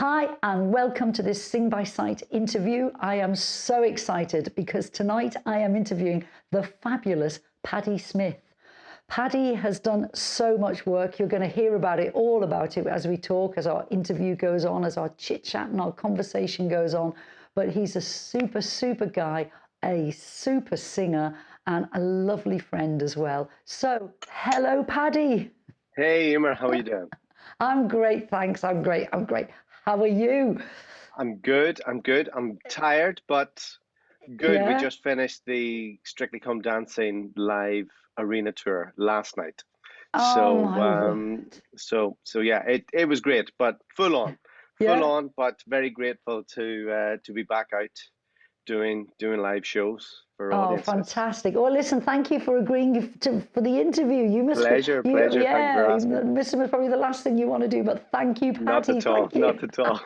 Hi, and welcome to this Sing by Sight interview. I am so excited because tonight I am interviewing the fabulous Paddy Smyth. Paddy has done so much work. You're going to hear about it, all about it, as we talk, as our interview goes on, as our chit chat and our conversation goes on. But he's a super guy, a super singer, and a lovely friend as well. So, hello, Paddy. Hey, Emer, how are you doing? I'm great, thanks. I'm great. How are you? I'm good. I'm tired, but good. We Yeah. just finished the Strictly Come Dancing live arena tour last night. Oh So, my so yeah, it was great, but full yeah. on, but very grateful to be back out doing live shows for Oh, audiences. fantastic. Well, listen, thank you for agreeing for the interview. You must be, Pleasure. Thank you for yeah, asking. this was probably the last thing you want to do, but thank you, Not Paddy. at all. Thank you. Not at all.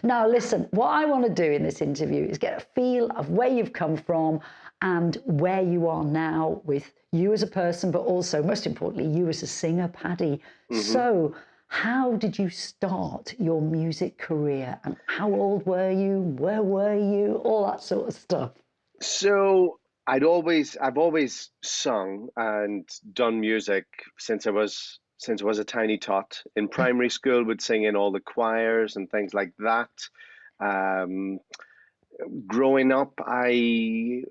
Now, listen, what I want to do in this interview is get a feel of where you've come from and where you are now with you as a person, but also, most importantly, you as a singer, Paddy. hmm So, how did you start your music career and how old were you? Where were you? All that sort of stuff. So I've always sung and done music since I was a tiny tot. In primary school, would sing in all the choirs and things like that. Um, Growing up, I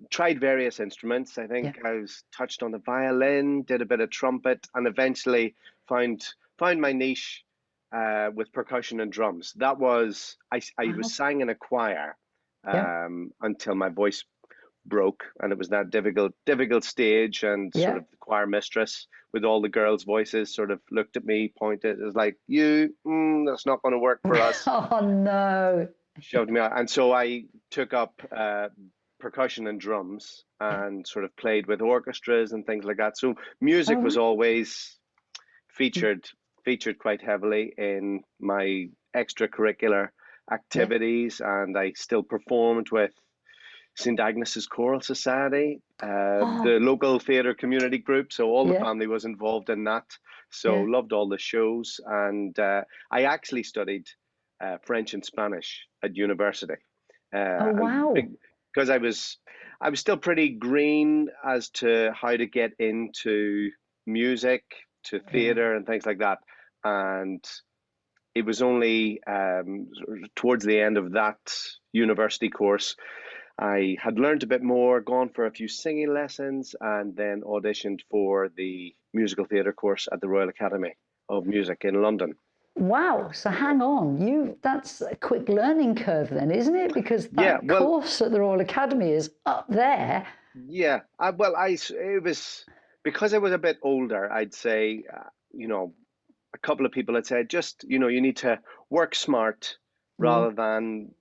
tried various instruments. I Yeah. think I was touched on the violin, did a bit of trumpet, and eventually found found my niche with percussion and drums. I was Wow. sang in a choir Yeah. until my voice broke, and it was that difficult stage, and sort Yeah. of the choir mistress with all the girls' voices sort of looked at me, pointed, it was like, that's not going to work for us, Oh no. shoved me out. And so I took up percussion and drums Yeah. and sort of played with orchestras and things like that. So music Oh, was always featured featured quite heavily in my extracurricular yeah. activities, and I still performed with St. Agnes's Choral Society, Oh, the local theatre community group. So all the yeah. family was involved in that. So Yeah. loved all the shows, and I actually studied French and Spanish at university, Oh, and wow. because I was still pretty green as to how to get into music, to Yeah. theatre and things like that, and it was only towards the end of that university course I had learned a bit more, gone for a few singing lessons, and then auditioned for the musical theatre course at the Royal Academy of Music in London. Wow. So hang on. That's a quick learning curve then, isn't it? Because Yeah, that well, course at the Royal Academy is up there. yeah, it was because I was a bit older. I'd say, a couple of people had said, just, you need to work smart Mm, rather than,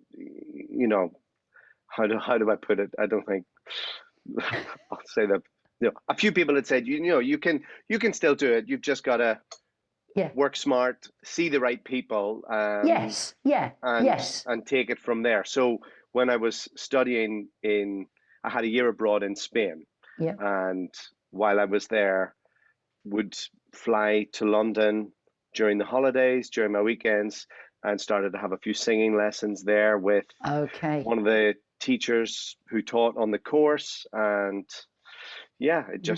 how do I put it? I don't think I'll say that. A few people had said, you can still do it. You've just got to yeah. work smart, see the right people, Yes. Yeah. Yes. and take it from there. So when I was I had a year abroad in Spain, Yeah. and while I was there, would fly to London during the holidays, during my weekends, and started to have a few singing lessons there with Okay. one of the teachers who taught on the course, and yeah, Yeah.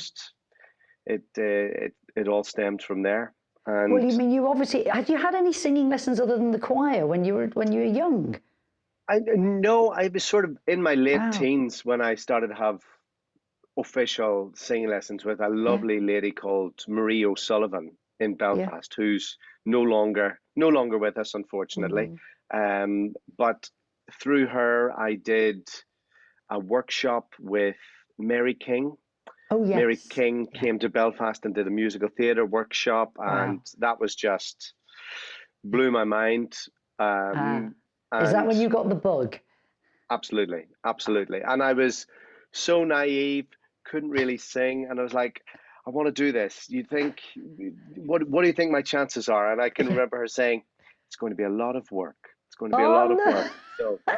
it all stemmed from there. Well, And you mean you obviously had you had any singing lessons other than the choir when you were young? I know I was sort of in my late Wow. teens when I started to have official singing lessons with a Yeah. lovely lady called Marie O'Sullivan in Yeah. Belfast, who's no longer with us, unfortunately. Mm. But through her, I did a workshop with Mary King. Oh, Mary yes. King Yeah. came to Belfast and did a musical theatre workshop, and Wow. that was just Yeah. blew my mind. Ah. Um, Is that and when you got the bug? absolutely. And I was so naive, couldn't really sing, and I was like, I want to do this. You think, what do you think my chances are? And I can Yeah. remember her saying, it's going to be a lot of work. It's going to be a lot of Oh work. So, no.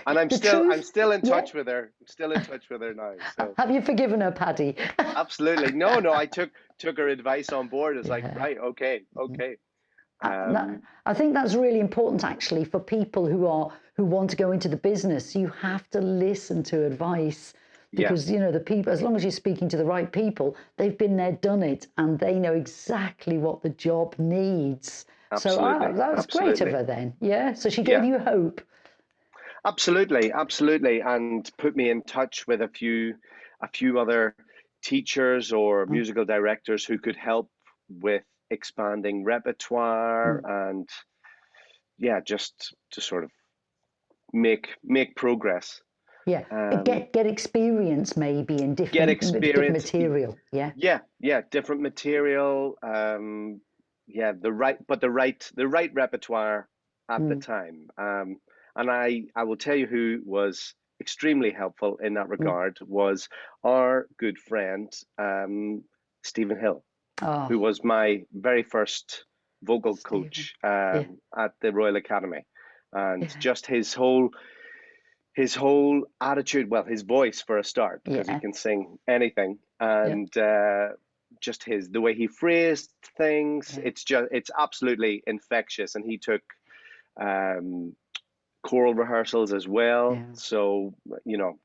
and The I'm truth. still in Yeah. touch with her. I'm still in touch with her now. So Have you forgiven her, Paddy? absolutely. No, I took her advice on board. It's like, Yeah. right, okay. I think that's really important actually for people who want to go into the business. You have to listen to advice because, you know, the people, as long as you're speaking to the right people, they've been there, done it, and they know exactly what the job needs. Absolutely. So that was great of her then. Yeah. So she gave you hope. Absolutely, absolutely, and put me in touch with a few other teachers or musical directors who could help with expanding repertoire and just to sort of make progress. Yeah, get experience maybe in Get different experience. material. Yeah. Yeah, different material. The right repertoire at the time. And I will tell you who was extremely helpful in that regard was our good friend Stephen Hill, who was my very first vocal coach at the Royal Academy, and just his whole attitude, well, his voice for a start, because he can sing anything, and just the way he phrased things, it's absolutely infectious. And he took choral rehearsals as well. So, you know,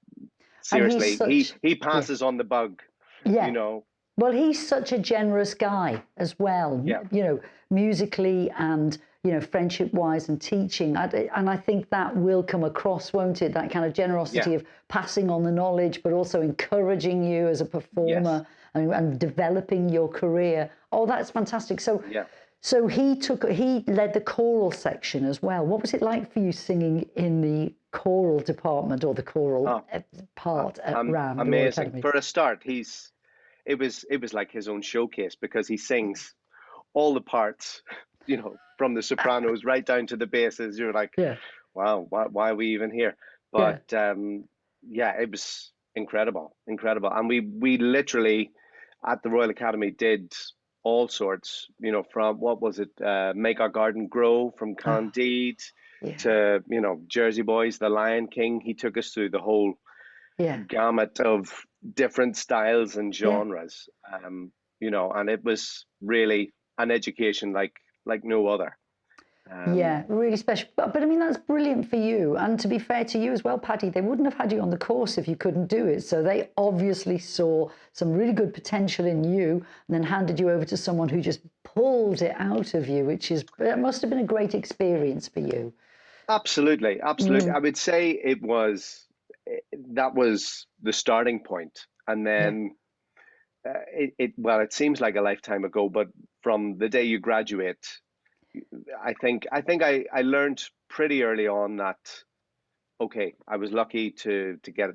seriously, he passes on the bug, you know. Well, he's such a generous guy as well, you know, musically and, you know, friendship-wise and teaching. And I think that will come across, won't it? That kind of generosity of passing on the knowledge, but also encouraging you as a performer and developing your career. Oh, that's fantastic. So, so he led the choral section as well. What was it like for you singing in the choral department or the choral part at RAM? Amazing. For a start, it was like his own showcase, because he sings all the parts, you know, from the sopranos right down to the basses. You're like, wow, why are we even here? But it was incredible. And we literally at the Royal Academy did all sorts, you know, from what was it, Make Our Garden Grow, from Candide to, you know, Jersey Boys, The Lion King. He took us through the whole gamut of different styles and genres, you know, and it was really an education like no other. Really special. But I mean, that's brilliant for you. And to be fair to you as well, Paddy, they wouldn't have had you on the course if you couldn't do it. So they obviously saw some really good potential in you and then handed you over to someone who just pulled it out of you, it must have been a great experience for you. Absolutely. I would say that was the starting point. And then it seems like a lifetime ago, but from the day you graduate, I think I learned pretty early on that, okay, I was lucky to get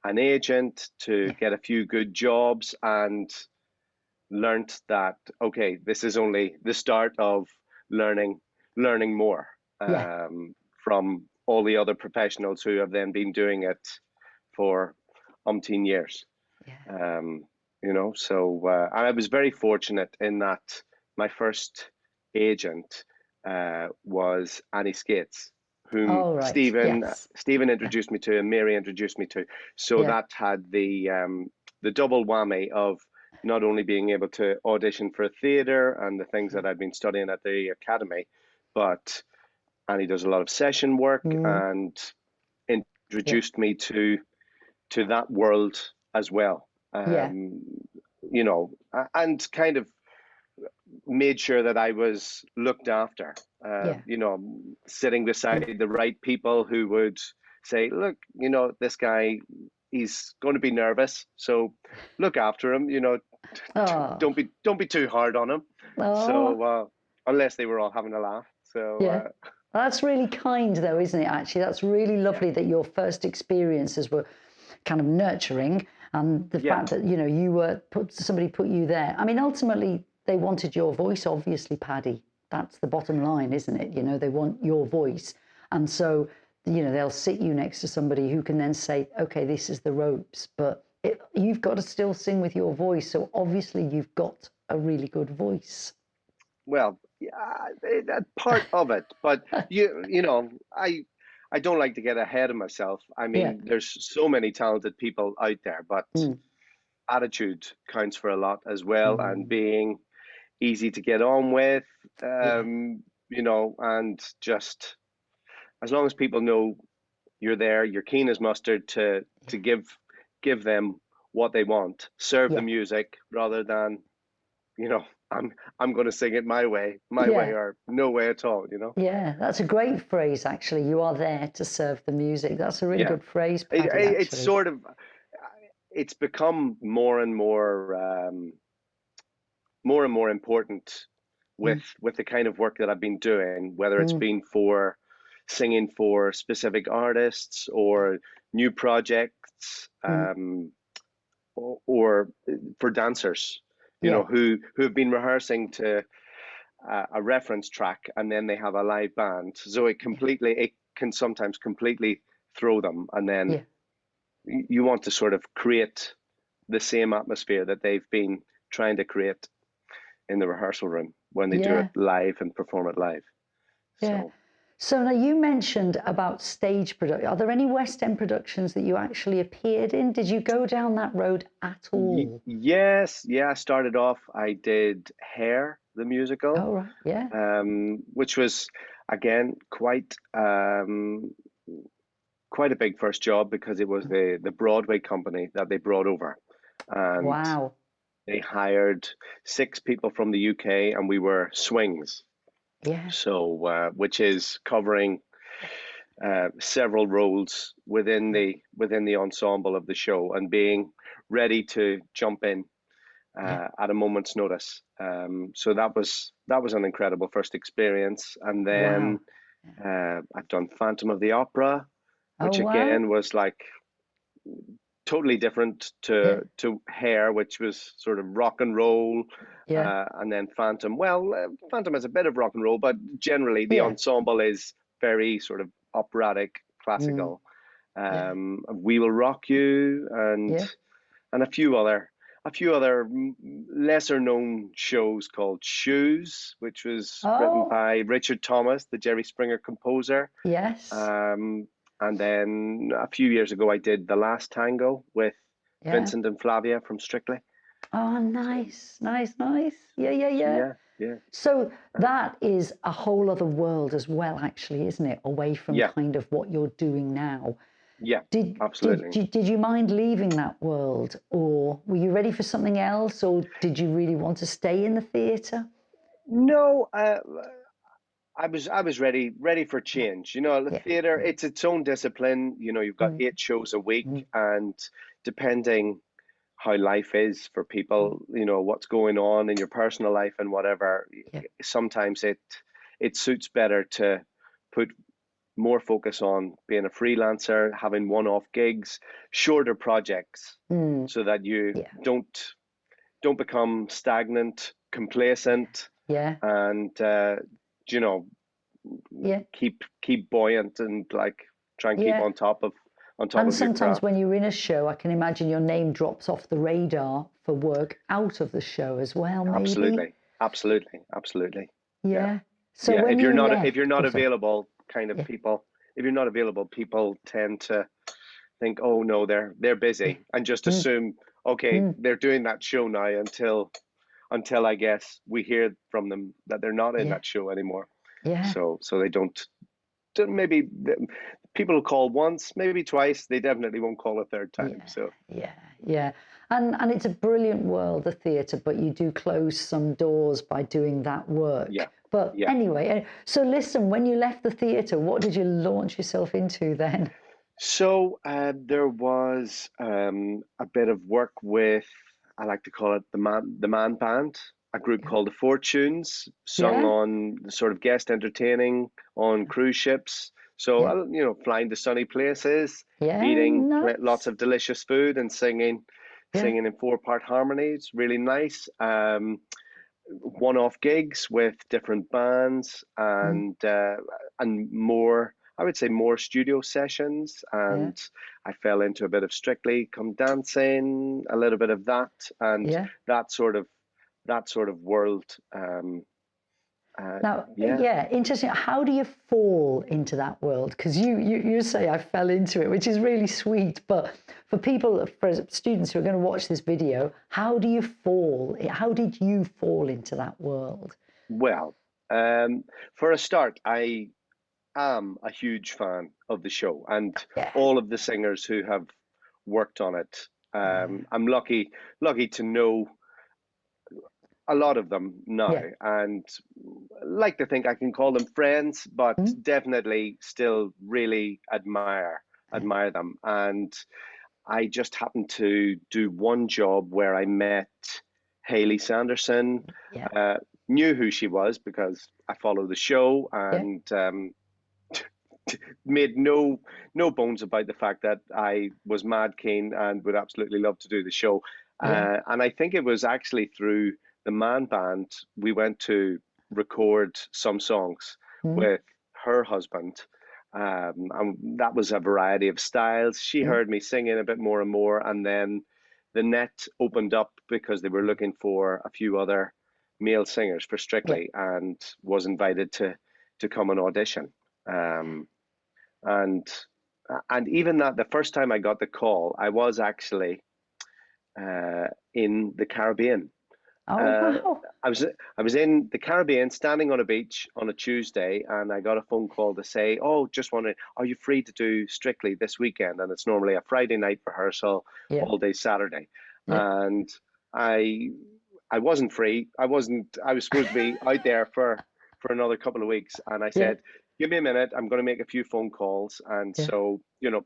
an agent, to get a few good jobs, and learned that, okay, this is only the start of learning more from all the other professionals who have then been doing it for umpteen years. You know, so and I was very fortunate in that my first agent was Annie Skates, whom Stephen introduced me to and Mary introduced me to. So that had the double whammy of not only being able to audition for theatre and the things that I'd been studying at the academy, but Annie does a lot of session work and introduced me to that world as well. You know, and kind of made sure that I was looked after, you know, sitting beside the right people who would say, look, you know, this guy, he's going to be nervous, so look after him, you know, don't be too hard on him. So unless they were all having a laugh. So that's really kind though, isn't it? Actually, that's really lovely that your first experiences were kind of nurturing, and the fact that, you know, somebody put you there. I mean, ultimately they wanted your voice, obviously, Paddy. That's the bottom line, isn't it? You know, they want your voice. And so, you know, they'll sit you next to somebody who can then say, okay, this is the ropes, but you've got to still sing with your voice. So obviously you've got a really good voice. Well, that part of it, but you know, I don't like to get ahead of myself. I mean, there's so many talented people out there, but attitude counts for a lot as well, and being easy to get on with, Yeah. you know, and just as long as people know you're there, you're keen as mustard to give them what they want, serve the Yeah. music rather than, you know, I'm going to sing it my way Yeah. or no way at all, you know. Yeah. That's a great phrase, actually. You are there to serve the music. That's a really Yeah, good phrase, Paddy, it's actually. sort of it's become more and more important Mm, with the kind of work that I've been doing, whether it's mm, been for singing for specific artists yeah. or new projects, Mm, or for dancers, you know, yeah. who have been rehearsing to a reference track and then they have a live band. So Yeah. it can sometimes completely throw them, and then Yeah. you want to sort of create the same atmosphere that they've been trying to create in the rehearsal room when they do it Yeah. live and perform it live. Yeah. So So now you mentioned about stage production. Are there any West End productions that you actually appeared in? Did you go down that road at all? yes, yeah. I started off. I did Hair, the musical, Oh, right. Yeah. which was again quite a big first job because it was the Broadway company that they brought over, and Wow. they hired 6 people from the UK, and we were swings. Yeah. So, which is covering several roles Yeah. within the ensemble of the show, and being ready to jump in Yeah. at a moment's notice. So that was an incredible first experience, and then Wow. Yeah. I've done Phantom of the Opera, Oh, which wow. again was like totally different Yeah. to Hair, which was sort of rock and roll, Yeah. and then Phantom. Well, Phantom has a bit of rock and roll, but generally the Yeah. ensemble is very sort of operatic, Mm, classical. yeah. We Will Rock You, Yeah. and a few other lesser known shows called Shoes, which was written Oh, by Richard Thomas, the Jerry Springer composer. yes. Um, and then a few years ago, I did The Last Tango with Yeah. Vincent and Flavia from Strictly. Oh, So nice. Nice. Nice. Yeah. Yeah. Yeah. yeah, yeah, So uh, that is a whole other world as well, actually, isn't it? Away from yeah, kind of what you're doing now. yeah, Did absolutely. did you mind leaving that world, or were you ready for something else, or did you really want to stay in the theatre? No, I was ready for Yeah, change. You know, the yeah, theater, yeah. it's its own discipline. You know, you've got Mm, 8 shows a week, mm, and depending how life is for mm, people, you know, what's going on in your personal life and whatever, yeah, sometimes it suits better to put more focus on being a freelancer, having one-off gigs, shorter projects, mm, so that you yeah, don't become stagnant, yeah, complacent, yeah, and you know, yeah, keep buoyant and like try and keep yeah. on top And of your sometimes craft. when you're in a show, I can imagine your name drops off the radar for work out of the show as well, maybe. Absolutely, absolutely, absolutely. Yeah, Yeah. So yeah. when you If you're left, not oh, sorry. available, kind of Yeah, people, if you're not available, people tend to think, oh no, they're yeah. busy, and just Mm, assume, okay, mm, they're doing that show now until I guess we hear from them that they're not in yeah, that show anymore. yeah. So they maybe people will call once, maybe twice. They definitely won't call a third time. Yeah, So yeah, yeah. And it's a brilliant world, the theatre, but you do close some doors by doing that yeah, work. But yeah. anyway, so listen, when you left the theatre, what did you launch yourself into then? So there was a bit of work with, I like to call it the man band, a group Yeah, called the Fortunes, sung yeah, on sort of guest entertaining on cruise ships. So yeah, you know, flying to sunny places, yeah, eating lots nice. of delicious food, and Yeah, singing in 4-part harmonies. Really nice. One-off gigs with different bands, mm, and more, I would say more studio sessions, yeah, and I fell into a bit of Strictly Come Dancing, a little bit of that, and yeah, that sort of that sort of world Now, Yeah. yeah, interesting. How do you fall into that world? Because you say I fell into it, which is really sweet. But for people, for students who are going to watch this video, how do you fall? How did you fall into that world? Well, for a start, I am a huge fan of the show and Yeah. all of the singers who have worked on it. I'm lucky to know a lot of them now, Yeah. and like to think I can call them friends, but Mm. definitely still really admire them. And I just happened to do one job where I met Hayley Sanderson, Yeah. uh, knew who she was because I follow the show, Yeah. and made no bones about the fact that I was mad keen and would absolutely love to do the show. Yeah. And I think it was actually through the man band we went to record some songs Mm. with her husband. And that was a variety of styles. She Yeah. heard me singing a bit more and more, and then the net opened up because they were looking for a few other male singers for Yeah. Strictly, and was invited to come and audition. Um, and and even that, the first time I got the call, I was actually in the Caribbean. Oh, Uh, wow. I was in the Caribbean, standing on a beach on a Tuesday, and I got a phone call to say, "Oh, just wondering, are you free to do Strictly this weekend?" And it's normally a Friday night rehearsal, Yeah. all day Saturday, Yeah. and I I wasn't free. I wasn't. I was supposed to be out there for another couple of weeks, and I Yeah. said, "Give me a minute. I'm going to make a few phone calls." And Yeah. so,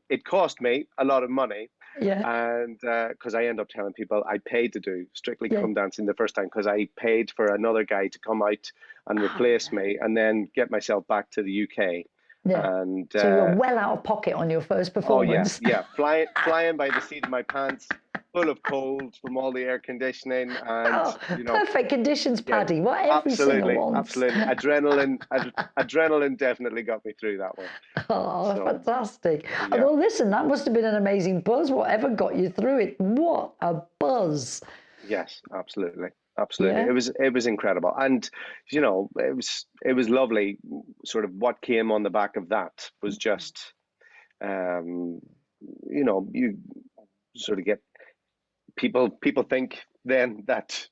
it cost me a lot of money, Yeah. and because I end up telling people I paid to do Strictly Yeah. Come Dancing the first time because I paid for another guy to come out and replace me and then get myself back to the UK. Yeah. And So you were well out of pocket on your first oh yeah, performance. yeah, flying by the seat of my pants, full of cold from all the air conditioning, and Oh, perfect conditions, yeah, Paddy. What every singer absolutely, wants. absolutely. Adrenaline definitely got me through that one. Oh, So fantastic. yeah. Well, listen, that must have been an amazing buzz. Whatever got you through it. What a buzz. Yes, absolutely. Absolutely. Yeah. It was incredible. And it was lovely. Sort of what came on the back of that was just um you sort of get people think then that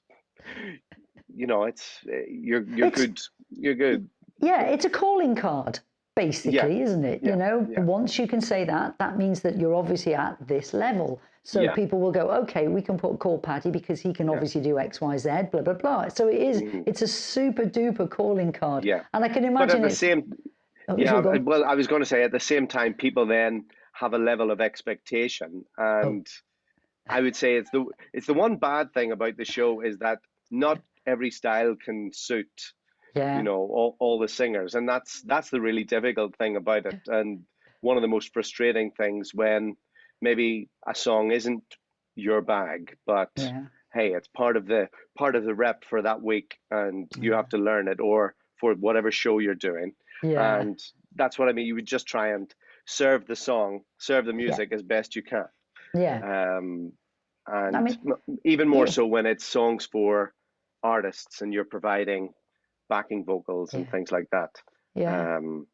it's It's, you're good. yeah, it's a calling card, Yeah. basically, isn't it? Yeah. Yeah. Once you can say that, that means that you're obviously at this level. So Yeah. people will go, okay, we can call Paddy because he can Yeah. obviously do X, Y, Z, blah, blah, blah. So Mhm. it's a super duper calling card. Yeah. And I can But at imagine the it's, same oh, Yeah, sure, go on. well, I was going to say at the same time, people then have a level of expectation, Oh, and I would say it's the one bad thing about the show is that not every style can suit, yeah, all the singers, and that's the really difficult thing about it, and one of the most frustrating things when maybe a song isn't your bag, but yeah, hey, it's part of the rep for that week, and you yeah, have to learn it, or for whatever show you're doing, yeah, and that's what I mean. You would just try and serve the yeah, music as best you can. yeah. Um, I and mean, even more you, so when it's songs for artists and you're providing backing vocals and yeah, things like that. yeah. Um,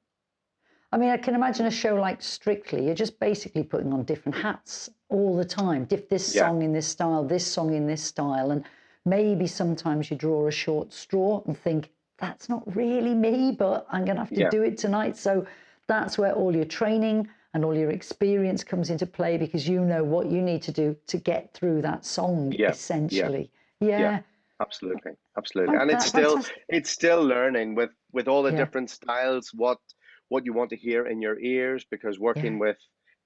I mean, I can imagine a show like Strictly, you're just basically putting on different hats all the time. This yeah, song in this style, this song in this style. And maybe sometimes you draw a short straw and think, that's not really me, but I'm going to have to yeah, do it tonight. So that's where all your training and all your experience comes into play because you know what you need to do to get through that song, yeah, yeah, essentially. yeah. Yeah. Absolutely, absolutely. And Fantastic. it's still learning with all the Yeah. different styles, what you want to hear in your ears, because Yeah. working with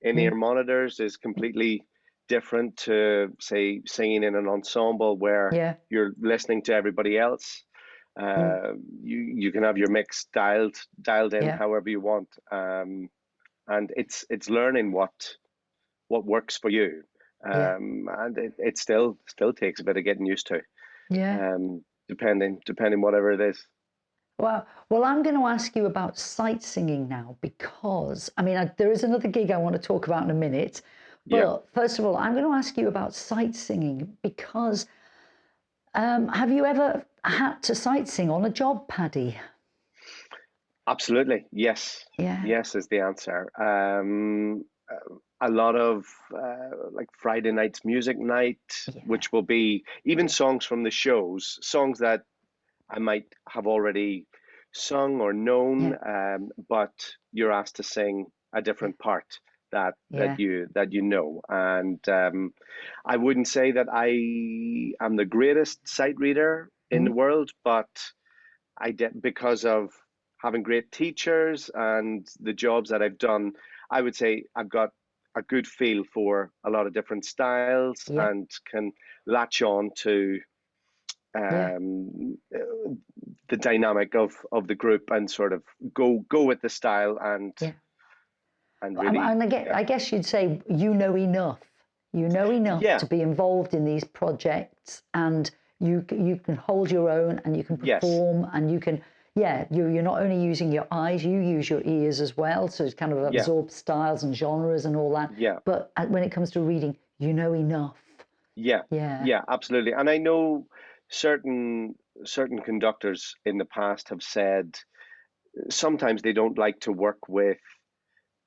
Yeah. in-ear monitors is completely different to say singing in an ensemble where Yeah. you're listening to everybody else. Mm, You can have your mix dialed in yeah. however you want, and it's learning what works for you, Yeah. and it still takes a bit of getting used to, Yeah. depending whatever it is. Well, I'm going to ask you about sight singing now because, I mean, there is another gig I want to talk about in a minute. Yeah, But first of all, I'm going to ask you about sight singing because have you ever had to sight sing on a job, Paddy? Absolutely, yes. Yeah. Yes is the answer. A lot of like Friday night's music night, Yeah. which will be even songs from the shows, songs that I might have already sung or known, but you're asked to sing a different part Yeah. that you know. And I wouldn't say that I am the greatest sight reader in the Mm. world, but I did because of having great teachers and the jobs that I've done. I would say I've got a good feel for a lot of different styles Yeah. and can latch on to Yeah. the dynamic of the group and sort of go with the style Yeah. and And really I guess you'd say you know enough. You know enough yeah to be involved in these projects, and you can hold your own, and you can yes perform, and you can you're not only using your eyes, you use your ears as well, so it's kind of yeah absorb styles and genres and all that. yeah But when it comes to reading, you know enough. yeah Yeah. yeah absolutely. And I know certain conductors in the past have said sometimes they don't like to work with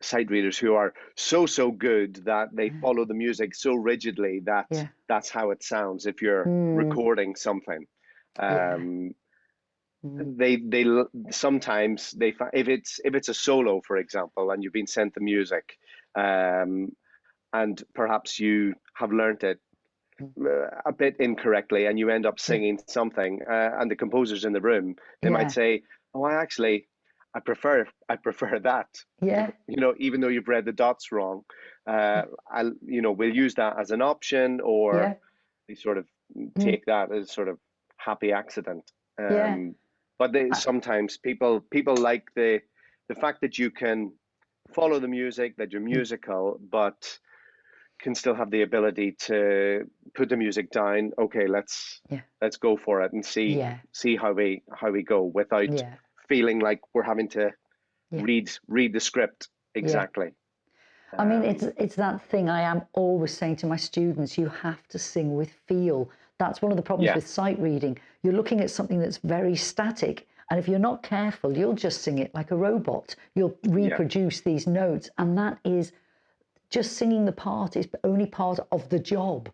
sight readers who are so good that they follow the music so rigidly that Yeah. that's how it sounds if you're Mm, recording something. yeah. um Mm, they sometimes if it's a solo, for example, and you've been sent the music, um and perhaps you have learnt it mm, a bit incorrectly and you end up yeah. singing something, and the composer's in the room, they might Yeah. say, oh, I prefer that. Yeah. Even though you've read the dots wrong, we'll use that as an option, or Yeah. they sort of Mm, take that as sort of happy accident. yeah. Um, but Uh, sometimes people like the fact that you can follow the music, that you're mm, musical, but can still have the ability to put the music down. Okay, yeah. let's go for it and Yeah. see how we go without Yeah. feeling like we're having to Yeah. read the script Yeah. exactly. I mean, Um, it's that thing I am always saying to my students, you have to sing with feel. That's one of the problems yeah, with sight reading. You're looking at something that's very static, and if you're not careful, you'll just sing it like a robot. You'll yeah, reproduce these notes, and that is just singing the part is only part of the job.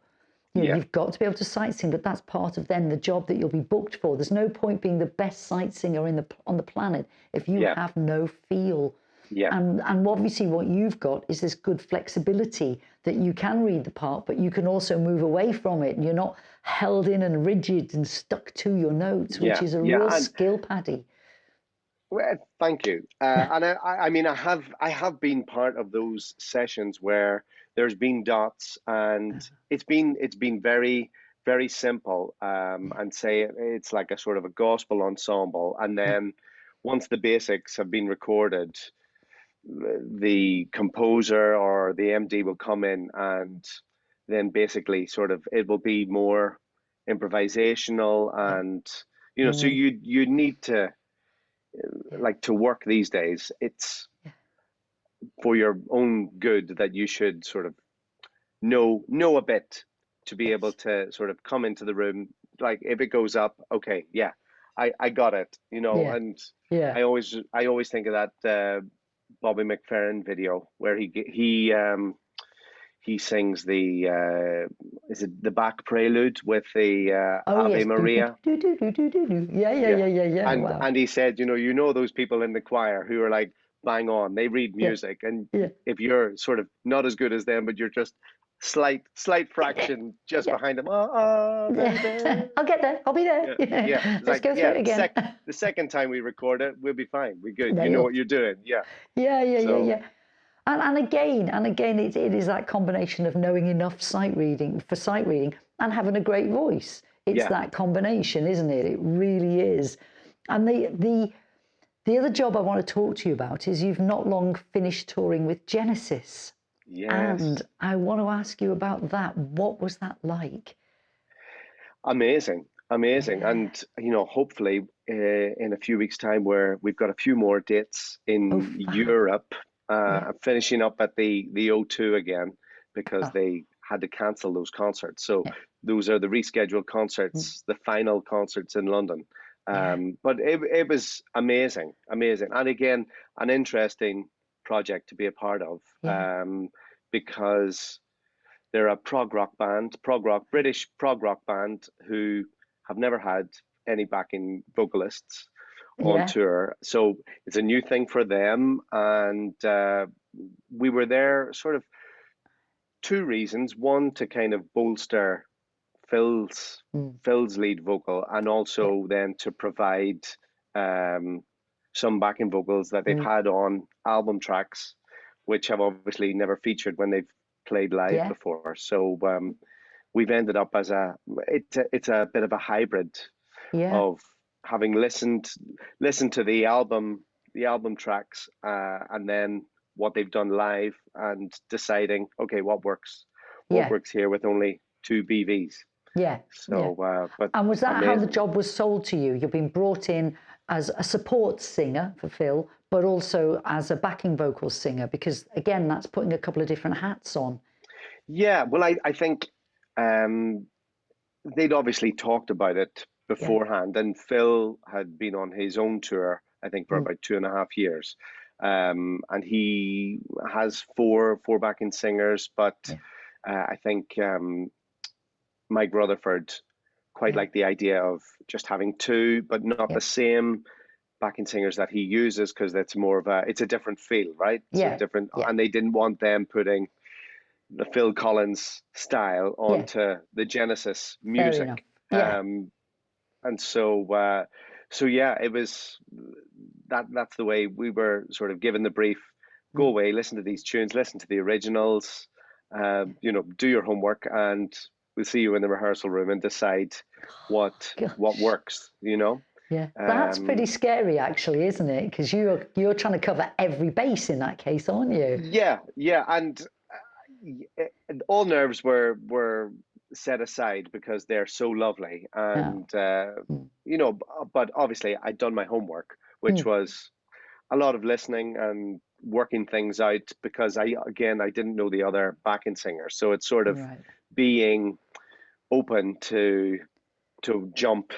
yeah, You've got to be able to sight sing, but that's part of then the job that you'll be booked for. There's no point being the best sight singer on the planet if you yeah, have no feel. yeah, And obviously what you've got is this good flexibility that you can read the part, but you can also move away from it, and you're not held in and rigid and stuck to your notes, which yeah, is a yeah. real And skill, Paddy. well, thank you. And I mean, I have been part of those sessions where there's been dots, and it's been very simple. And say it's like a sort of a gospel ensemble, and Yeah, then once the basics have been recorded, the composer or the MD will come in, and then basically sort of it will be more improvisational, yeah, and so mm, you need to yeah, like to work these days. It's yeah, for your own good that you should sort of know a bit to be able yes, to sort of come into the room. Like if it goes up, okay, yeah, I got it, yeah, and yeah. I always think of that Bobby McFerrin video where he sings the is it the Bach prelude with the Oh Ave yes, do do Maria. do do do do do do. Yeah, yeah, Yeah. yeah, yeah, yeah. And Wow. he said, those people in the choir who are like bang on, they read Yeah, music, and yeah, if you're sort of not as good as them, but you're just slight fraction just yeah. behind them, oh, baby. I'll get there. I'll be there. Yeah, yeah. Yeah. It's Let's like, go through yeah, it again. the second time we record it, we'll be fine. We're good. You know Nailed. what you're doing. Yeah. Yeah, yeah, yeah, So yeah. And again, it is that combination of knowing enough sight reading and having a great voice. It's yeah. that combination, isn't it? It really is. And the other job I want to talk to you about is you've not long finished touring with Genesis. And Yes. I want to ask you about that. What was that like? Amazing. Amazing. Yeah. And, hopefully in a few weeks' time where we've got a few more dates Oh, in fab. Europe, Yeah. I'm finishing up at the O2 again because Oh, they had to cancel those concerts. So Yeah. those are the rescheduled concerts, the final concerts in London. Yeah. But it was amazing, amazing. And again, an interesting project to be a part of, Yeah. because they're a British prog rock band who have never had any backing vocalists on Yeah. tour. So it's a new thing for them. And we were there sort of two reasons. One, to kind of bolster Phil's Mm. Phil's lead vocal, and Yeah. also then to provide some backing vocals that they've had on album tracks, which have obviously never featured when they've played live Yeah. before. So we've ended up as it's a bit of a hybrid Yeah. of having listened to the album tracks, and then what they've done live, and deciding, okay, what works Yeah. here with only two BVs. Yeah. So, but And was that how the amazing. job was sold to you? You've been brought in as a support singer for Phil, but also as a backing vocal singer, because again, that's putting a couple of different hats on. Yeah, well, I think they'd obviously talked about it Yeah. beforehand, and Phil had been on his own tour, I think, for about 2.5 years. And he has four backing singers, but I think Mike Rutherford quite liked the idea of just having two, but not the same backing singers that he uses, because it's a different feel, right? Yeah. It's a different, and they didn't want them putting the Phil Collins style onto the Genesis music. Yeah. And so yeah, it was that's the way we were sort of given the brief. Go away, listen to these tunes, listen to the originals, do your homework, and we'll see you in the rehearsal room and decide what works, Yeah, that's pretty scary, actually, isn't it? Because you're trying to cover every base in that case, aren't you? Yeah, and all nerves were set aside because they're so lovely, and but obviously I'd done my homework, which was a lot of listening and working things out, because I didn't know the other backing singers, so it's sort of being open to jump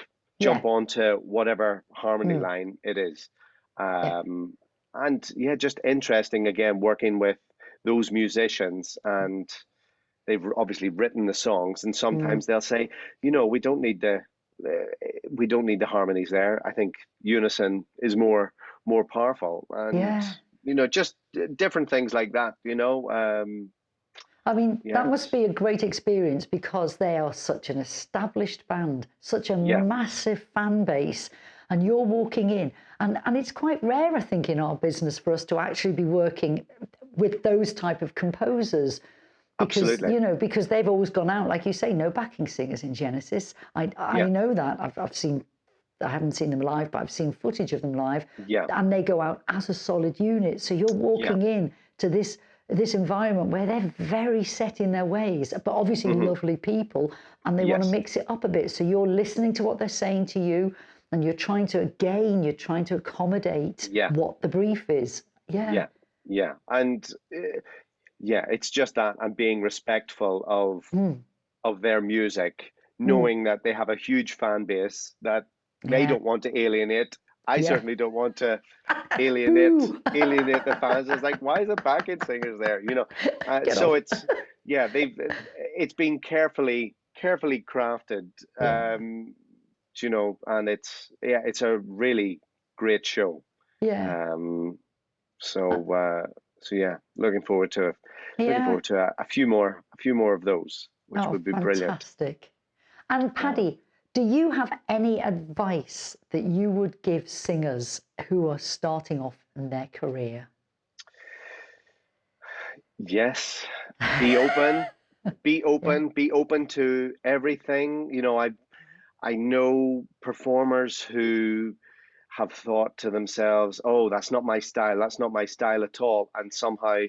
onto whatever harmony line it is, and just interesting again working with those musicians, and they've obviously written the songs, and sometimes they'll say, we don't need the harmonies there. I think unison is more powerful, and just different things like that. I mean, that must be a great experience, because they are such an established band, such a massive fan base, and you're walking in, and it's quite rare, I think, in our business for us to actually be working with those type of composers. Because, absolutely. Because they've always gone out, like you say, no backing singers in Genesis. I know that. I haven't seen them live, but I've seen footage of them live. Yeah. And they go out as a solid unit. So you're walking in to this environment where they're very set in their ways, but obviously lovely people, and they want to mix it up a bit. So you're listening to what they're saying to you, and you're trying to accommodate what the brief is. Yeah. And it's just that, and being respectful of their music, knowing that they have a huge fan base that they don't want to alienate. I certainly don't want to alienate the fans. It's like, why is the backing singers there? So it's been carefully crafted, and it's a really great show. So yeah, looking forward to a few more of those, which would be brilliant. Fantastic. And Paddy, do you have any advice that you would give singers who are starting off in their career? Yes, be open, be open to everything. I know performers who have thought to themselves, oh, that's not my style at all, and somehow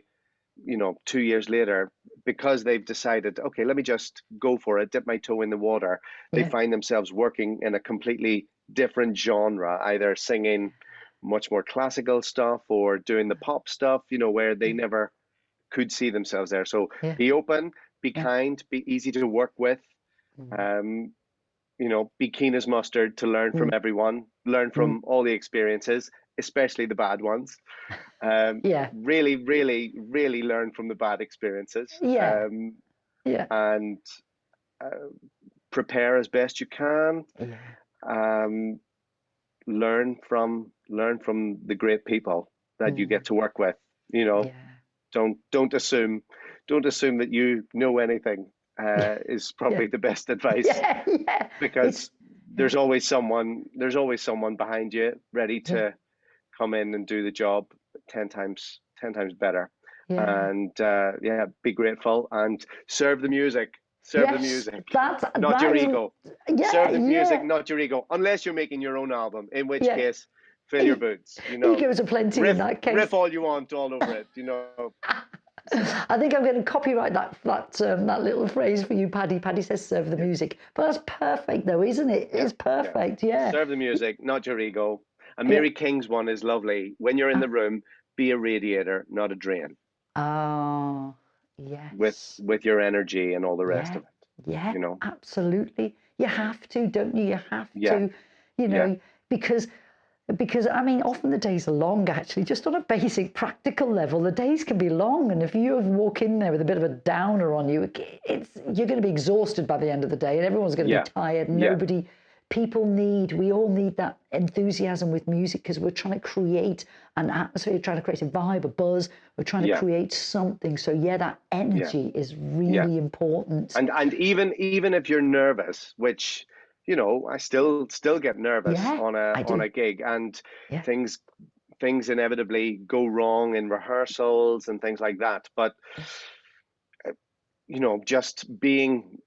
2 years later, because they've decided, okay, let me just go for it, dip my toe in the water, they find themselves working in a completely different genre, either singing much more classical stuff or doing the pop stuff, where they never could see themselves there. So be open, be kind, be easy to work with. You know, be keen as mustard to learn from everyone, learn from all the experiences, especially the bad ones. Yeah. Really, really, really learn from the bad experiences. Yeah. Yeah. And prepare as best you can. Learn from the great people that you get to work with. You know, don't assume that you know anything. Is probably the best advice, because there's always someone behind you ready to come in and do the job 10 times better. And be grateful and serve the music. Serve the music, not your ego. Serve the music, not your ego. Unless you're making your own album, in which case, fill your boots. You know, egos are plenty in that case. Riff all you want all over it. You know. I think I'm going to copyright that little phrase for you, Paddy. Paddy says, "Serve the music," but that's perfect, though, isn't it? It's perfect. Yeah. Serve the music, not your ego. And Mary King's one is lovely. When you're in the room, be a radiator, not a drain. Oh, yes. With your energy and all the rest of it. Yeah, you know, absolutely. You have to, don't you? You have to, you know, because I mean, often the days are long, actually, just on a basic practical level. The days can be long. And if you walk in there with a bit of a downer on you, you're going to be exhausted by the end of the day, and everyone's going to be tired. We all need that enthusiasm with music, because we're trying to create an atmosphere, we're trying to create a vibe, a buzz, we're trying to create something. So that energy is really important. And even if you're nervous, which, you know, I still get nervous on a gig, and things inevitably go wrong in rehearsals and things like that. But you know, just being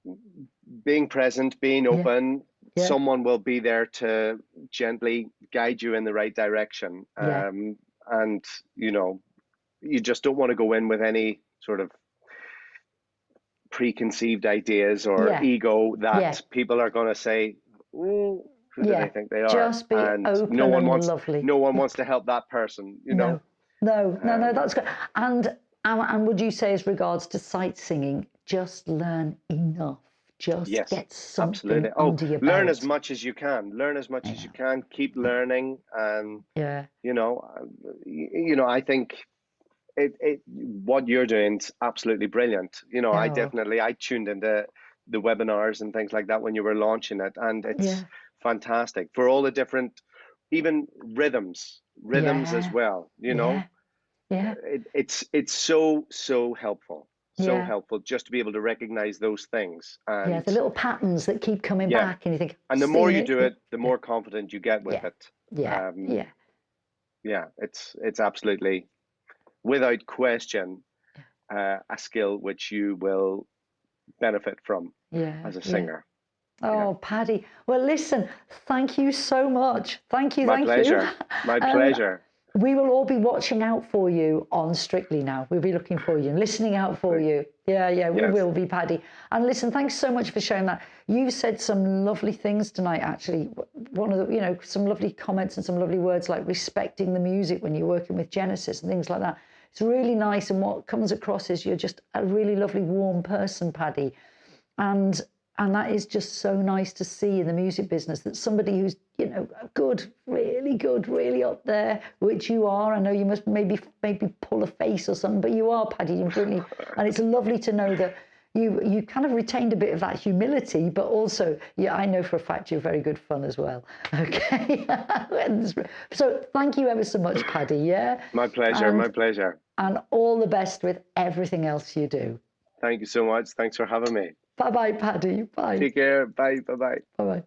present, being open. Someone will be there to gently guide you in the right direction. And, you know, you just don't want to go in with any sort of preconceived ideas or ego that people are going to say, "Ooh, who do they think they are?" Just be open and lovely. No one wants to help that person, you know? No, that's good. And would you say, as regards to sight singing, just learn enough? Just get something under your belt. Learn as much as you can. Learn as much as you can. Keep learning, and you know, I think what you're doing is absolutely brilliant. You know, I tuned into the webinars and things like that when you were launching it, and it's fantastic for all the different, even rhythms as well. You know, it's so helpful. So helpful just to be able to recognize those things. And the little patterns that keep coming back, and you think, and the more you do it, the more confident you get with it. It's absolutely, without question, a skill which you will benefit from as a singer. Oh, Paddy. Well, listen, thank you so much. Thank you. My pleasure. My pleasure. We will all be watching out for you on Strictly now. We'll be looking for you and listening out for you. We will be, Paddy. And listen, thanks so much for sharing that. You've said some lovely things tonight, actually. One of the, you know, some lovely comments and some lovely words, like respecting the music when you're working with Genesis and things like that. It's really nice. And what comes across is you're just a really lovely, warm person, Paddy. And that is just so nice to see in the music business, that somebody who's, you know, good, really up there, which you are. I know you must maybe pull a face or something, but you are, Paddy, really. And it's lovely to know that you kind of retained a bit of that humility, but also, I know for a fact you're very good fun as well. Okay. So thank you ever so much, Paddy. My pleasure. My pleasure. And all the best with everything else you do. Thank you so much. Thanks for having me. Bye-bye, Paddy. Bye. Take care. Bye. Bye-bye. Bye-bye.